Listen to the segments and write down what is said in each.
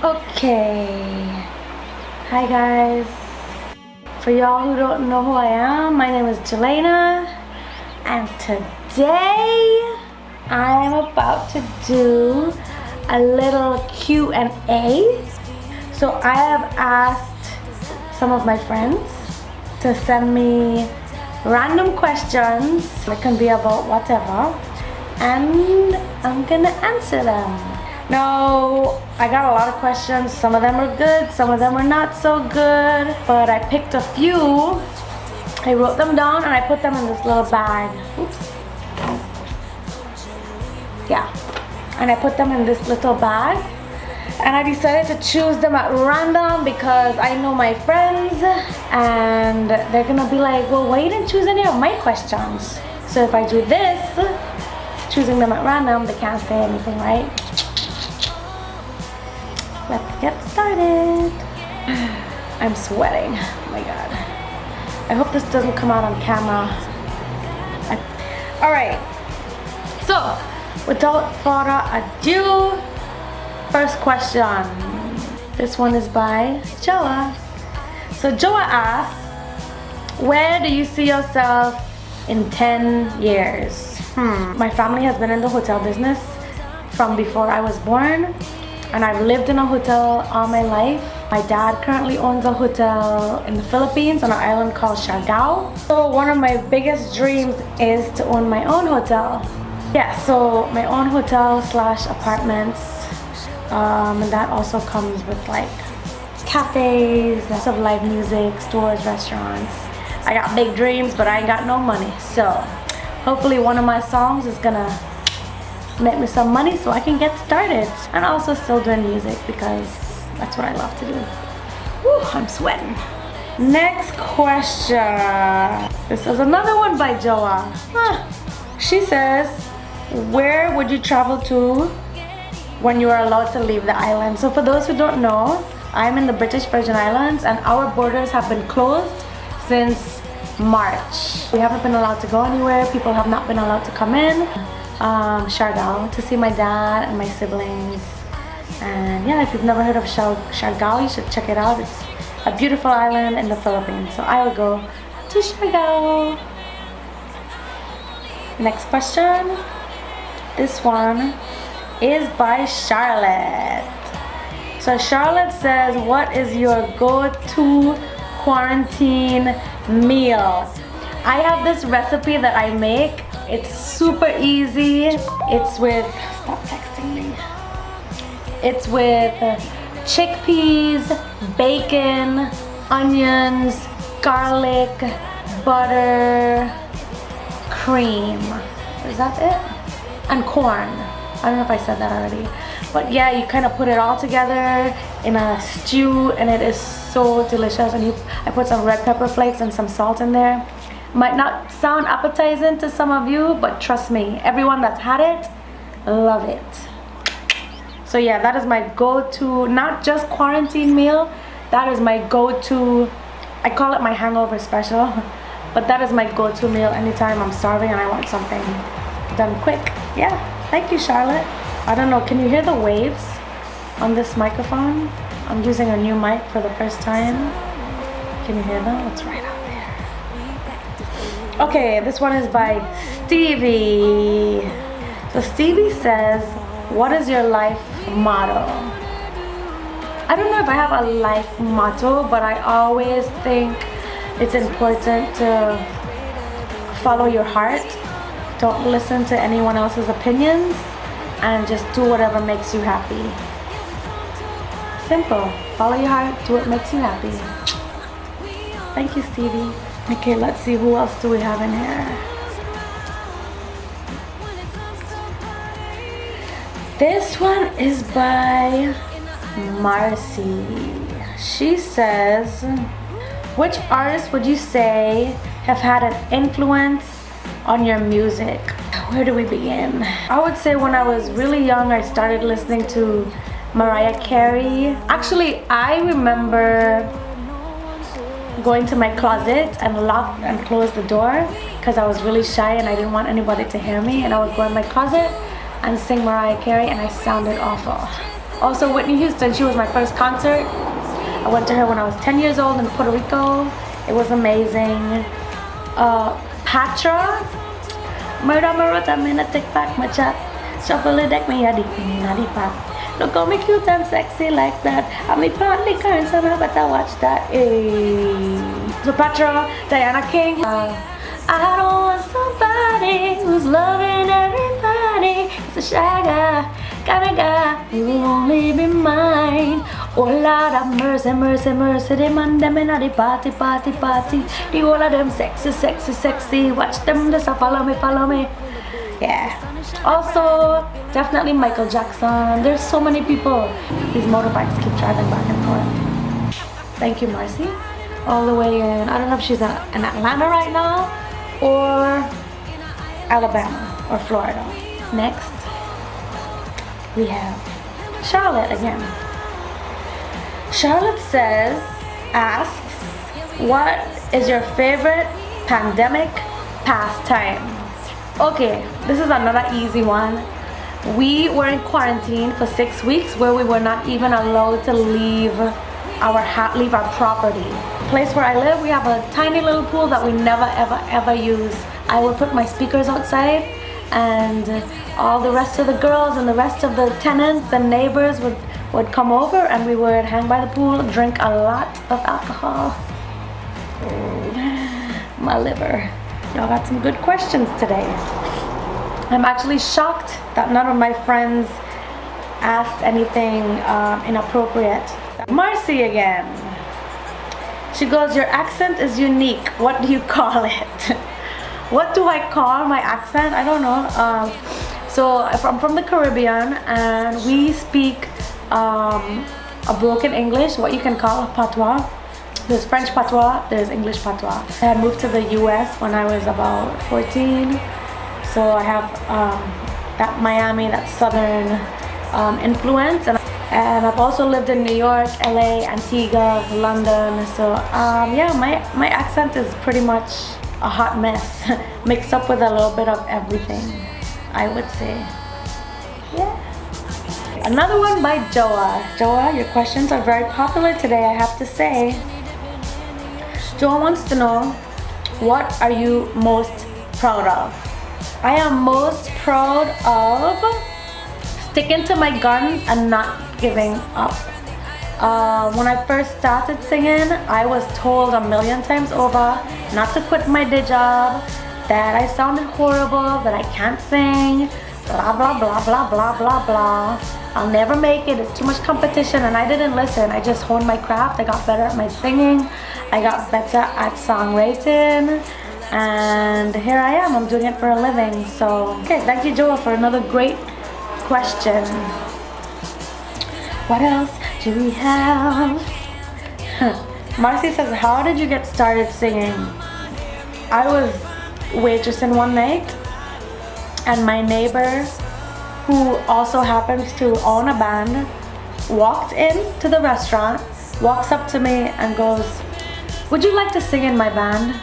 Okay. Hi guys. For y'all who don't know who I am, my name is Jalena, and today I am about to do a little Q&A. So I have asked some of my friends to send me random questions. It can be about whatever, and I'm gonna answer them. Now, I got a lot of questions. Some of them are good, some of them are not so good, but I picked a few. I wrote them down and I put them in this little bag. Oops. Yeah. And I put them in this little bag. And I decided to choose them at random because I know my friends and they're gonna be like, well, why you didn't choose any of my questions? So if I do this, choosing them at random, they can't say anything, right? Let's get started. I'm sweating. Oh my god. I hope this doesn't come out on camera. Alright. So, without further ado, first question. This one is by Joa. So Joa asks, where do you see yourself in 10 years? My family has been in the hotel business from before I was born. And I've lived in a hotel all my life. My dad currently owns a hotel in the Philippines on an island called Siargao. So one of my biggest dreams is to own my own hotel. Yeah, so my own hotel slash apartments. And that also comes with like cafes, lots of live music, stores, restaurants. I got big dreams, but I ain't got no money. So hopefully one of my songs is gonna make me some money so I can get started, and also still doing music because that's what I love to do. Whew, I'm sweating. Next question. This is another one by Joa. She says, where would you travel to when you are allowed to leave the island? So for those who don't know, I'm in the British Virgin Islands and our borders have been closed since March. We haven't been allowed to go anywhere. People have not been allowed to come in. Siargao to see my dad and my siblings, and yeah, if you've never heard of Siargao, you should check it out. It's a beautiful island in the Philippines, so I will go to Siargao. Next question. This one is by Charlotte. So Charlotte says, what is your go-to quarantine meal? I have this recipe that I make. It's super easy. It's with, stop texting me. It's with chickpeas, bacon, onions, garlic, butter, cream. Is that it? And corn. I don't know if I said that already. But yeah, you kind of put it all together in a stew and it is so delicious. And I put some red pepper flakes and some salt in there. Might not sound appetizing to some of you, but trust me, everyone that's had it, love it. So yeah, that is my go-to, not just quarantine meal, that is my go-to, I call it my hangover special, but that is my go-to meal anytime I'm starving and I want something done quick. Yeah, thank you, Charlotte. I don't know, can you hear the waves on this microphone? I'm using a new mic for the first time. Can you hear them? It's right out. Okay, this one is by Stevie. So Stevie says, what is your life motto? I don't know if I have a life motto, but I always think it's important to follow your heart. Don't listen to anyone else's opinions and just do whatever makes you happy. Simple. Follow your heart, do what makes you happy. Thank you, Stevie. Okay, let's see, who else do we have in here? This one is by Marcy. She says, which artists would you say have had an influence on your music? Where do we begin? I would say when I was really young, I started listening to Mariah Carey. Actually, I remember going to my closet and lock and close the door because I was really shy and I didn't want anybody to hear me, and I would go in my closet and sing Mariah Carey and I sounded awful. Also, Whitney Houston, she was my first concert. I went to her when I was 10 years old in Puerto Rico. It was amazing. Patra. Murder Maruta, Mina take back my chat. Shuffle it deck me, Yadi, Nadi Pap. Look call me cute and sexy like that. I'm the partly current, so I better watch that. So Patra, Diana King. I don't want somebody who's loving everybody. It's a shy guy, kind of guy who will only be mine. Oh Lord have mercy, mercy, mercy. They man them in the party, party, party. The all of them sexy, sexy, sexy. Watch them just follow me, follow me. Yeah. Also, definitely Michael Jackson. There's so many people. These motorbikes keep driving back and forth. Thank you, Marcy. All the way in, I don't know if she's in Atlanta right now or Alabama or Florida. Next, we have Charlotte again. Charlotte asks, what is your favorite pandemic pastime? Okay, this is another easy one. We were in quarantine for 6 weeks where we were not even allowed to leave our property. The place where I live, we have a tiny little pool that we never ever use. I would put my speakers outside, and all the rest of the girls and the rest of the tenants and neighbors would come over, and we would hang by the pool, drink a lot of alcohol. My liver. Y'all got some good questions today. I'm actually shocked that none of my friends asked anything inappropriate. Marcy again. She goes, your accent is unique. What do you call it? What do I call my accent? I don't know. So I'm from the Caribbean, and we speak a broken English, what you can call a patois. There's French patois, there's English patois. I had moved to the US when I was about 14. So I have that Miami, that southern influence. And I've also lived in New York, LA, Antigua, London. So yeah, my accent is pretty much a hot mess, mixed up with a little bit of everything, I would say. Yeah. Another one by Joa. Joa, your questions are very popular today, I have to say. Joa wants to know, what are you most proud of? I am most proud of sticking to my guns and not giving up. When I first started singing, I was told a million times over not to quit my day job, that I sounded horrible, that I can't sing, blah blah blah blah blah blah blah. I'll never make it, it's too much competition, and I didn't listen. I just honed my craft. I got better at my singing, I got better at songwriting, and here I am. I'm doing it for a living. So okay, thank you, Joel, for another great question. What else do we have? Marcy says, how did you get started singing? I was waitressing one night, and my neighbor, who also happens to own a band, walked into the restaurant, walks up to me and goes, would you like to sing in my band?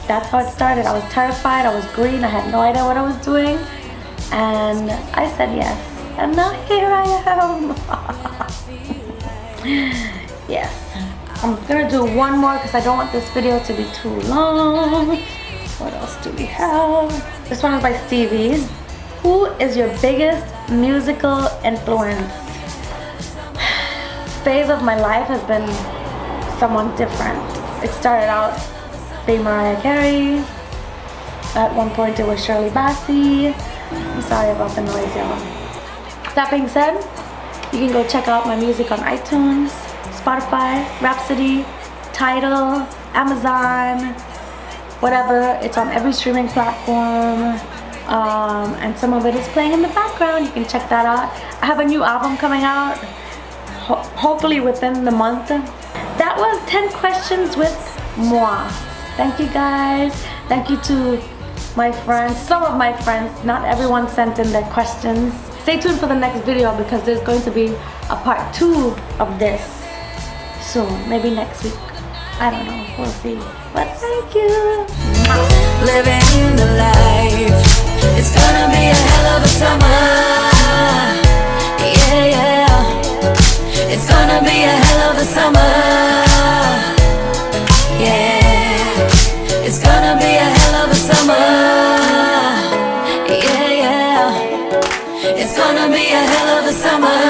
That's how it started. I was terrified, I was green, I had no idea what I was doing, and I said yes. And now here I am. Yes. I'm gonna do one more because I don't want this video to be too long. What else do we have? This one is by Stevie. Who is your biggest musical influence? Phase of my life has been someone different. It started out being Mariah Carey. At one point it was Shirley Bassey. I'm sorry about the noise, y'all. That being said, you can go check out my music on iTunes, Spotify, Rhapsody, Tidal, Amazon, whatever. It's on every streaming platform, and some of it is playing in the background. You can check that out. I have a new album coming out, hopefully within the month. That was 10 questions with moi. Thank you guys. Thank you to my friends, some of my friends. Not everyone sent in their questions. Stay tuned for the next video because there's going to be a part 2 of this soon, maybe next week. I don't know, we'll see. But thank you. Living the life, it's gonna be a hell of a summer. Yeah, yeah. a summer. Yeah, it's gonna be a hell of a summer. Yeah, yeah, it's gonna be a hell of a summer.